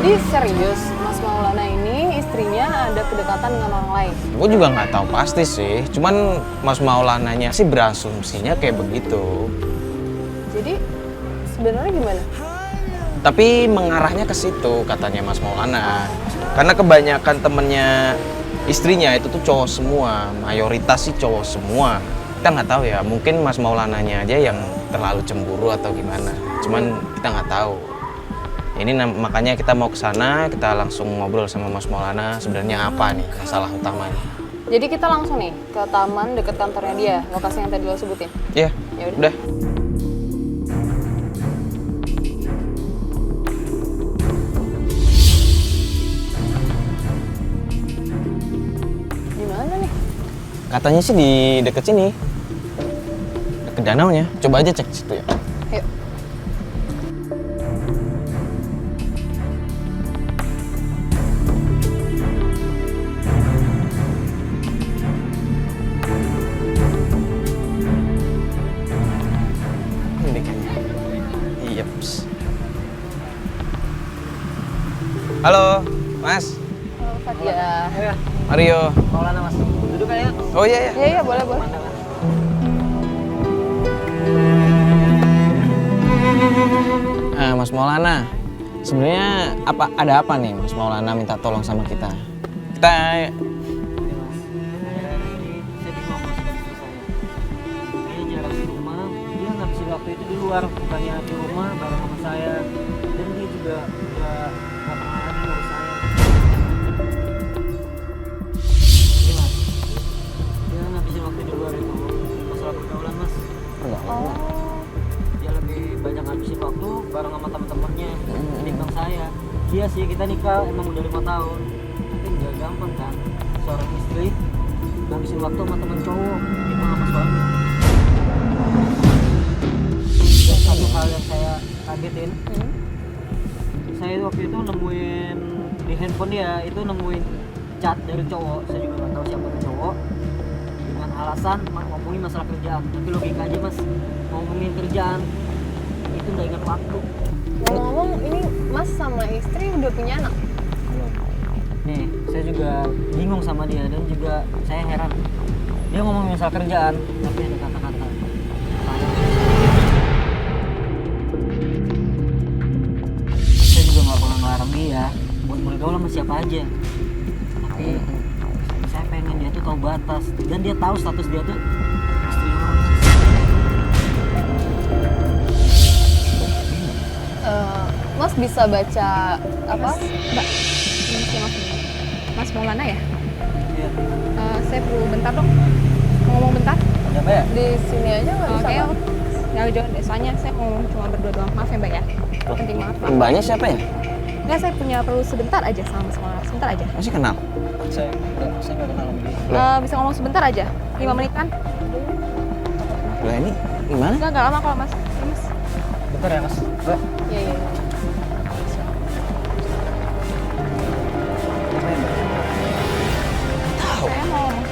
Jadi serius, Mas Maulana ini istrinya ada kedekatan dengan orang lain? Gue juga nggak tahu pasti sih, cuman Mas Maulananya sih berasumsinya kayak begitu. Jadi sebenarnya gimana? Tapi mengarahnya ke situ katanya Mas Maulana. Karena kebanyakan temennya istrinya itu tuh cowok semua, mayoritas sih cowok semua. Kita nggak tahu ya, mungkin Mas Maulananya aja yang terlalu cemburu atau gimana. Cuman kita nggak tahu. Ini makanya kita mau ke sana, kita langsung ngobrol sama Mas Maulana sebenarnya apa nih masalah utamanya. Jadi kita langsung nih ke taman dekat kantornya dia, lokasi yang tadi lo sebutin. Iya, Ya udah. Di mana nih? Katanya sih di deket sini. Deket danaunya. Coba aja cek situ ya. Yuk. Ini kayaknya. Yeps. Halo, Mas. Oh, Fatia. Ya, Mario. Maulana Mas. Duduk aja. Oh iya ya. Iya, boleh, boleh. Mas Maulana, sebenarnya ada apa nih Mas Maulana minta tolong sama kita? Kita Ini saya bingung Mas sama istri saya. Dia jarang di rumah, dia ngabisin waktu itu di luar, bukannya di rumah bareng sama saya. Dan dia juga udah gak pernah lagi ngurus saya. Ini Mas, dia ngabisin waktu di luar itu masalah pergaulan Mas. Oh. Dia lebih banyak ngabisin waktu bareng sama teman-temannya ketimbang saya. Iya sih, kita nikah emang udah 5 tahun, tapi nggak gampang kan seorang istri ngabisin waktu sama teman cowok ketimbang sama suami. Dan satu hal yang saya kagetin, saya waktu itu nemuin di handphone dia itu nemuin chat dari cowok. Saya juga nggak tahu siapa itu cowok, dengan alasan ngomongin masalah kerjaan. Tapi logika aja Mas, ngomongin kerjaan itu nggak ingat waktu. Ngomong-ngomong, ini Mas sama istri udah punya anak? Nih, saya juga bingung sama dia dan juga saya heran. Dia ngomongin masalah kerjaan, tapi ada kata-kata saya juga nggak pernah ngelarang dia buat bergaul sama siapa aja. Tapi saya pengen dia tuh tahu batas dan dia tahu status dia tuh istri orang. Mas bisa baca apa? Mbak, ini sih Mas Maulana ya? Iya. Saya perlu bentar dong, mau ngomong bentar. Ada apa ya? Di sini aja nggak bisa, Oke, Pak? jauh-jauh deh, soalnya saya mau cuma berdua doang. Maaf ya Mbak ya, penting banget Mbak. Mbaknya siapa ya? Nggak, saya punya perlu sebentar aja sama Mas Maulana, sebentar aja. Masih kenal? Saya nggak kenal sama dia. Bisa ngomong sebentar aja, 5 menit kan? Lah ini gimana? Nggak lama kalau Mas. Ya, Mas. Bentar ya Mas. Mbak. Iya, iya. Saya mau ngomong.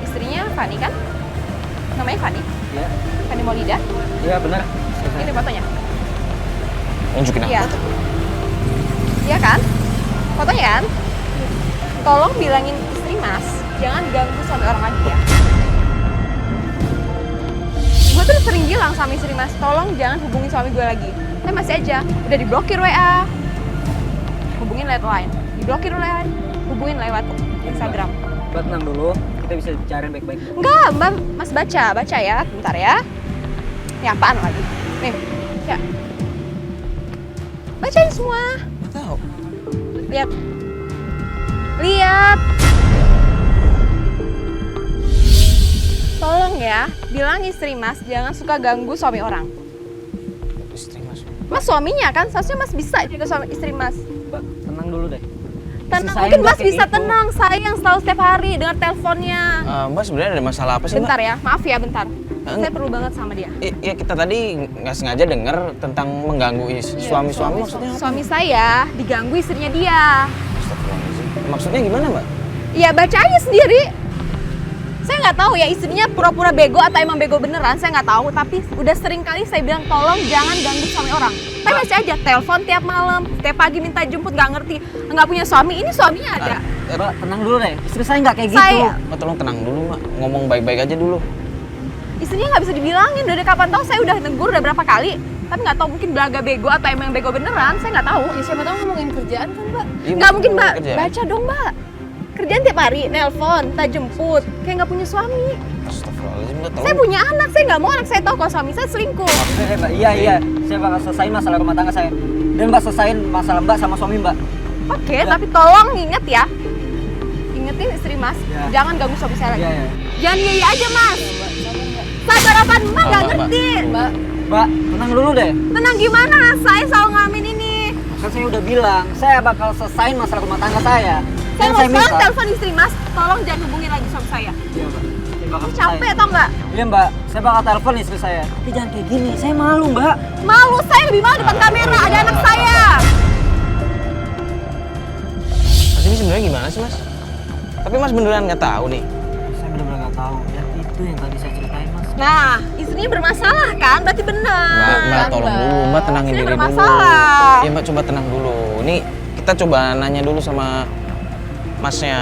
Istrinya Fani kan? Namanya Fani? Iya. Fani Maulida? Iya benar. Ini fotonya? Tunjukin aku. Iya. Iya kan? Fotonya kan? Tolong bilangin istri Mas, jangan ganggu suami orang lagi ya. Gue tuh sering bilang sama istri Mas, tolong jangan hubungin suami gue lagi. Tapi masih aja, udah diblokir WA. Hubungin lewat line, diblokir line, hubungin lewat Instagram. Mbak tenang dulu, kita bisa bicarain baik-baik. Enggak, Mbak, Mas baca ya, bentar ya. Ini apaan lagi? Nih, ya. Bacain semua. Nggak tahu. Lihat. Lihat. Tolong ya, bilang istri Mas jangan suka ganggu suami orang. Istri Mas. Mas suaminya kan, seharusnya Mas bisa jaga suami istri Mas. Mbak, tenang dulu deh. Tenang, Saya mungkin nggak Mas kayak bisa gitu. tenang, sayang selalu setiap hari dengar teleponnya. Mbak sebenarnya ada masalah apa sih Bentar Mbak? ya, maaf ya bentar. Enggak. Saya perlu banget sama dia. Iya kita tadi nggak sengaja denger tentang mengganggu suami-suami maksudnya apa? Suami saya diganggu istrinya dia. Astagfirullahaladzim. Maksudnya gimana Mbak? Ya baca aja sendiri. Saya nggak tahu ya istrinya pura-pura bego atau emang bego beneran, saya nggak tahu. Tapi udah sering kali saya bilang tolong jangan ganggu suami orang. Tapi masih aja telepon tiap malam, tiap pagi minta jemput, nggak ngerti, nggak punya suami. Ini suaminya ada. Mbak, tenang dulu deh. Istri saya nggak kayak gitu. Saya- Mbak tolong tenang dulu Mbak, ngomong baik-baik aja dulu. Istrinya nggak bisa dibilangin. Dari kapan tahu saya udah negur udah berapa kali. Tapi nggak tahu mungkin belaga bego atau emang bego beneran. Saya nggak tahu. Ya, siapa tahu ngomongin kerjaan kan, Mbak? Iya, Nggak mungkin Mbak. kerjaan. Baca dong Mbak. Kerjaan tiap hari, nelpon, minta jemput. Kayak nggak punya suami. Astagfirullahaladzim Mbak, Saya tolong. punya anak, saya nggak mau anak saya tahu kalau suami saya selingkuh. Oke, Mbak. Iya. Saya bakal selesaiin masalah rumah tangga saya. Dan Mbak selesaiin masalah Mbak sama suami Mbak. Oke, Ya. tapi tolong inget ya. Ingetin istri Mas, Ya. jangan ganggu suami saya lagi. Iya. Jangan iya aja Mas. Sabar apaan Mbak nggak Mbak, ngerti. Mbak, Mbak, tenang dulu deh. Tenang gimana? Saya selalu ngalamin ini. Kan saya udah bilang, saya bakal selesaiin masalah rumah tangga saya. Saya Dan mau sekarang minta- telepon istri Mas, tolong jangan hubungin lagi suami saya. Iya, Mbak. Saya bakal Capek selesaiin. tau nggak? Iya, Mbak. Saya bakal telepon istri saya. Tapi jangan kayak gini. Saya malu, Mbak. Malu, saya lebih malu depan kamera, ada anak saya. Mas ini sebenarnya gimana sih Mas? Tapi Mas beneran nggak tahu nih. Saya benar-benar nggak tahu. Ya itu yang tadi saya ceritain, Mas. Nah, istrinya bermasalah kan? Berarti benar. Mbak tolong dulu, Mbak tenangin Istrinya diri dulu. bermasalah. Iya Mbak coba tenang dulu. Ini kita coba nanya dulu sama Masnya.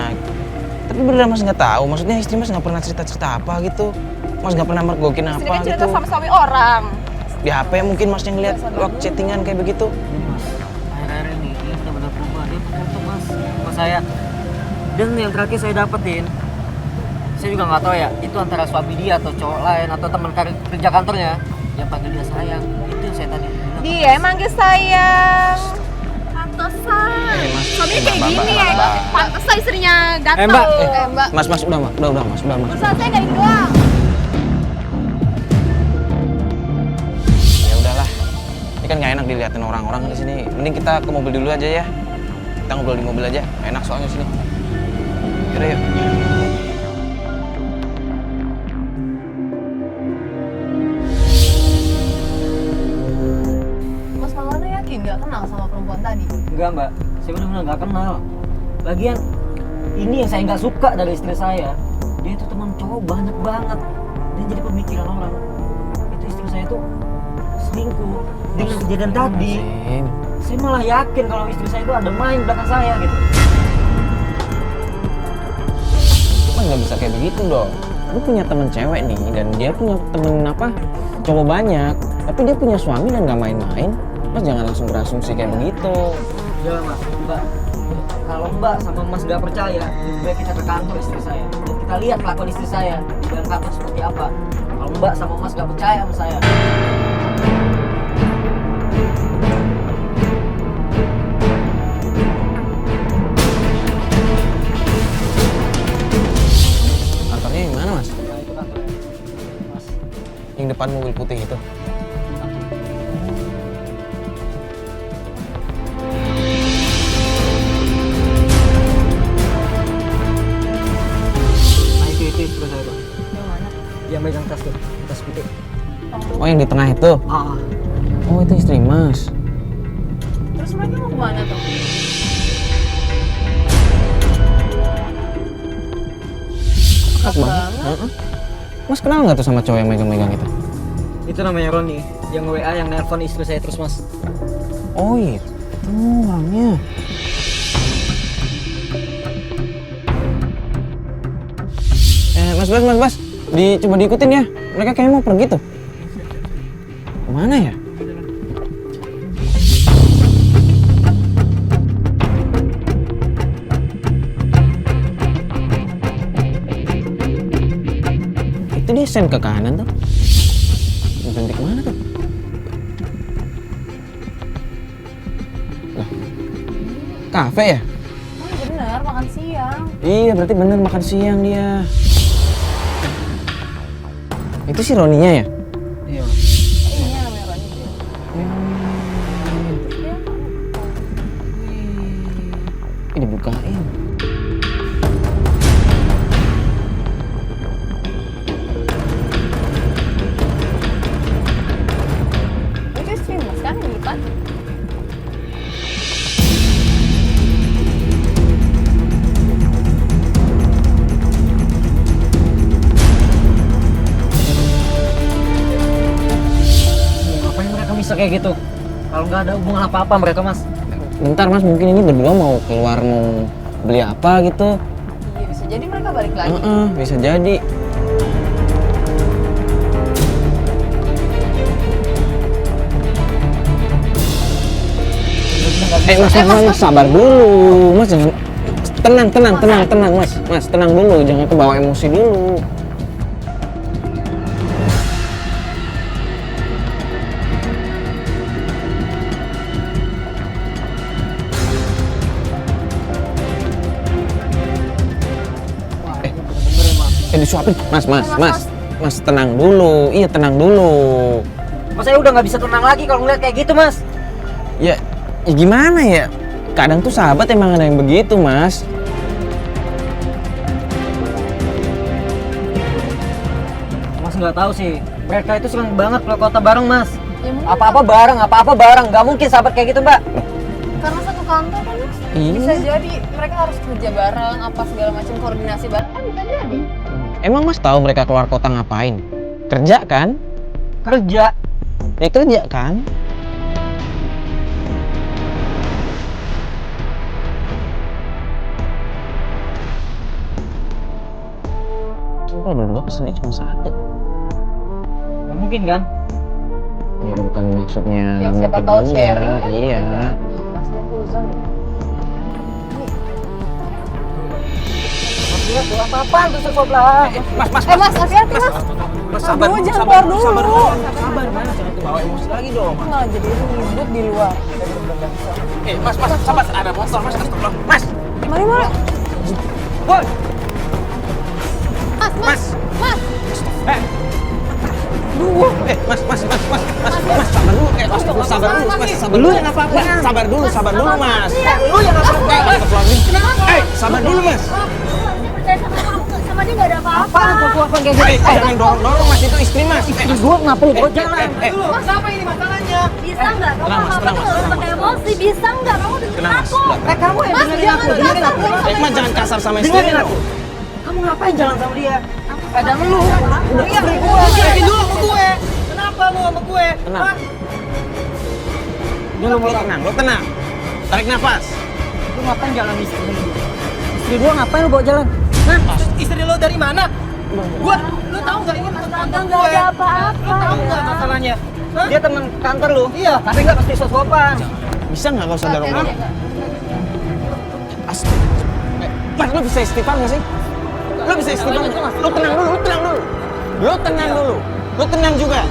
Tapi beneran Mas nggak tahu. Maksudnya istri Mas nggak pernah cerita-cerita apa gitu. Mas nggak pernah mergokin Istri apa kan cerita gitu. sama suami orang. Di HP mungkin Mas yang lihat waktu chattingan kayak begitu. Ini, Mas. Akhir-akhir ini dia benar-benar berubah. Dia tertutup, Mas. Sama saya. Dan yang terakhir saya dapetin, saya juga nggak tahu ya, itu antara suami dia atau cowok lain atau teman kerja kantornya yang panggil dia sayang. Itu yang saya tadi bilang. Dia emang sayang. Pantesan. Mas. Suaminya kayak Mbak, gini Mbak, ya. Mbak. Pantesan istrinya gatel. Mbak. Mbak, Mas udah Mas, udah Mas. Urusan saya nggak ini doang. Ya udahlah. Ini kan nggak enak dilihatin orang-orang di sini. Mending kita ke mobil dulu aja ya. Kita ngobrol di mobil aja. Enak soalnya sini. Yaudah yuk. Mas Maulana yakin nggak kenal sama perempuan tadi? Enggak, Mbak. Saya benar-benar nggak kenal. Lagian ini yang saya nggak suka dari istri saya. Dia itu teman cowok banyak banget. Dan jadi pemikiran orang. Itu istri saya tuh selingkuh. Dengan kejadian tadi, Sim. saya malah yakin kalau istri saya itu ada main belakang saya gitu. Mas nggak bisa kayak begitu dong. Lu punya temen cewek nih dan dia punya temen apa cowok banyak, tapi dia punya suami dan nggak main-main. Mas jangan langsung berasumsi kayak begitu. Jangan, Mas. Mbak, kalau Mbak sama Mas nggak percaya, lebih baik kita ke kantor istri saya. Dan kita lihat kelakuan istri saya di dalam kantor seperti apa. Kalau Mbak sama Mas nggak percaya sama saya. Kantornya yang mana Mas? Ya, itu kantornya. Mas. Yang depan mobil putih itu. Nah, itu istri saya tuh. Yang mana? Yang megang tas tuh, tas putih. Oh yang di tengah itu? Ah, Oh itu istri Mas. Terus mereka mau kemana tuh? Pas banget. Heeh. Mas kenal nggak tuh sama cowok yang megang-megang itu? itu namanya Roni, yang WA yang nelpon istri saya terus, Mas. Oh itu orangnya. Mas, coba diikutin ya. Mereka kayaknya mau pergi tuh. Kemana ya? Itu dia sen ke kanan tuh. Berhenti kemana tuh? Lah, kafe ya? Oh bener, makan siang. Iya, berarti bener makan siang dia. Itu si Roninya ya? Iya. Ini namanya Roni. Ini dibukain. Itu istri Mas kan di depan. Ngapain mereka bisa kayak gitu? Kalau nggak ada hubungan apa-apa mereka mas. Bentar mas, mungkin ini berdua mau keluar mau beli apa gitu. Iya, bisa jadi mereka balik lagi. Bisa jadi. Mas, sabar dulu. Mas jangan tenang, Mas. Mas, tenang dulu, jangan kebawa emosi dulu. Disuapin. Mas, tenang dulu. Iya, tenang dulu. Mas saya udah nggak bisa tenang lagi kalau ngeliat kayak gitu mas. Ya gimana ya? Kadang tuh sahabat emang ada yang begitu, Mas. Mas nggak tahu sih, mereka itu sering banget keluar kota bareng mas. Ya, mungkin Apa-apa bareng, nggak mungkin sahabat kayak gitu mbak. karena satu kantor kan Mas. Iya. Bisa jadi mereka harus kerja bareng, apa segala macam koordinasi bareng kan bisa jadi. Emang Mas tahu mereka keluar kota ngapain? Kerja kan? Kerja. Ya kerja kan? Coba dulu pesennya cuma satu. Nggak mungkin kan? Ya bukan maksudnya Ya, nggak siapa mungkin tahu juga. sharing. Iya. Masnya Huzon. Mas lihat tuh apa-apaan tuh sesuatu lah. Mas, Mas, hati-hati Mas. Mas, Aduh, jangan keluar dulu. Sabar, Mas. Jangan kebawa emosi lagi dong. Malah jadi ribut di luar. Mas, sabar. Ada motor, Mas. Astagfirullah. Mas. Mari. Woi. Mas. Mas, sabar dulu. Sabar dulu, Mas. Lu yang apa-apa? Sabar dulu, Mas. Lu yang apa-apa? Sabar dulu, Mas. Percaya sama kamu, sama dia nggak ada apa-apa. Apaan tuh apa kayak gitu? Jangan dorong, Mas. Itu istri, Mas. Istri gua kenapa lu bawa jalan? Mas, apa ini masalahnya? Bisa nggak? Kamu Tenang, Mas, apa-apa tenang, tuh Mas, nggak usah pakai emosi. Bisa nggak? Kamu dengerin Tenang, Mas. aku. Kamu yang Mas, dengerin jangan aku, dengerin aku. Mas, jangan kasar sama istri. Dengerin aku. Kamu ngapain jalan sama dia? Ada lu. Udah istri gua. Jelasin dulu sama gue. Kenapa lu sama gue? Tenang. Hah? Lu tenang. Tarik nafas. Lu ngapain jalan istri lu? Istri gua ngapain lu bawa jalan? Hah? Istri lu dari mana? Gua, lu tahu nggak ini teman kantor Nggak gue? ada apa-apa. Lu tahu nggak ya. masalahnya? Dia teman kantor lu? Iya. Tapi nggak pasti sopan. Bisa nggak kau sadar orang? Mas, lu bisa istighfar nggak sih? Lu bisa istighfar nggak? Lu tenang dulu. Lu tenang juga.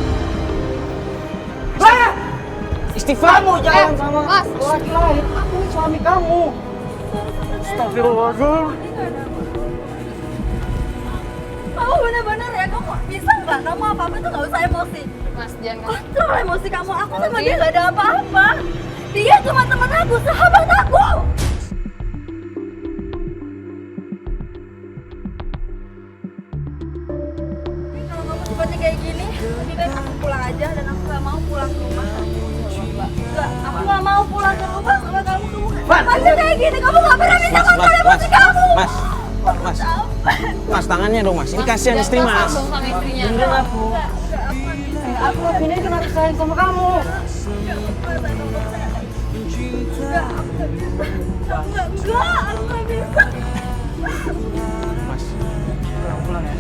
Istighfar. Kamu jalan sama Mas. laki lain. Aku ini suami kamu. Astagfirullahaladzim. Kamu bener-bener ya, kamu bisa nggak? Kamu apa-apa tuh nggak usah emosi. Mas, jangan. Kontrol emosi kamu. Aku sama dia nggak ada apa-apa. Dia cuma teman aku, sahabat aku. Kalau kamu sifatnya kayak gini, lebih baik aku pulang aja dan aku nggak mau pulang ke rumah. Nggak, aku nggak mau pulang ke rumah sama kamu. Masih kayak gini, kamu nggak pernah bisa kontrol emosi kamu. Mas, tangannya dong, Mas. Ini kasihan istri, Mas. Dong sama istrinya. Dengerin aku. Aku ini cuma sayang sama kamu. Enggak, aku nggak bisa. Mas. Pulang ya.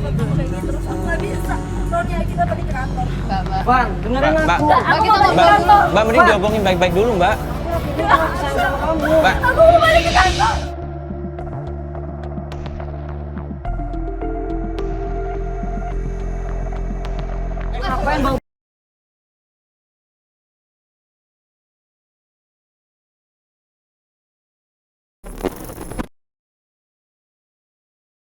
Kamu kayak gitu terus aku nggak bisa. Soalnya kita pergi ke kantor. Mbak. Van, dengerin Mbak, aku. Mbak, kita mau Mbak, kantor. Mbak, mending diomongin baik-baik dulu, Mbak. Mbak, Aku mau balik ke kantor. Ngapain bawa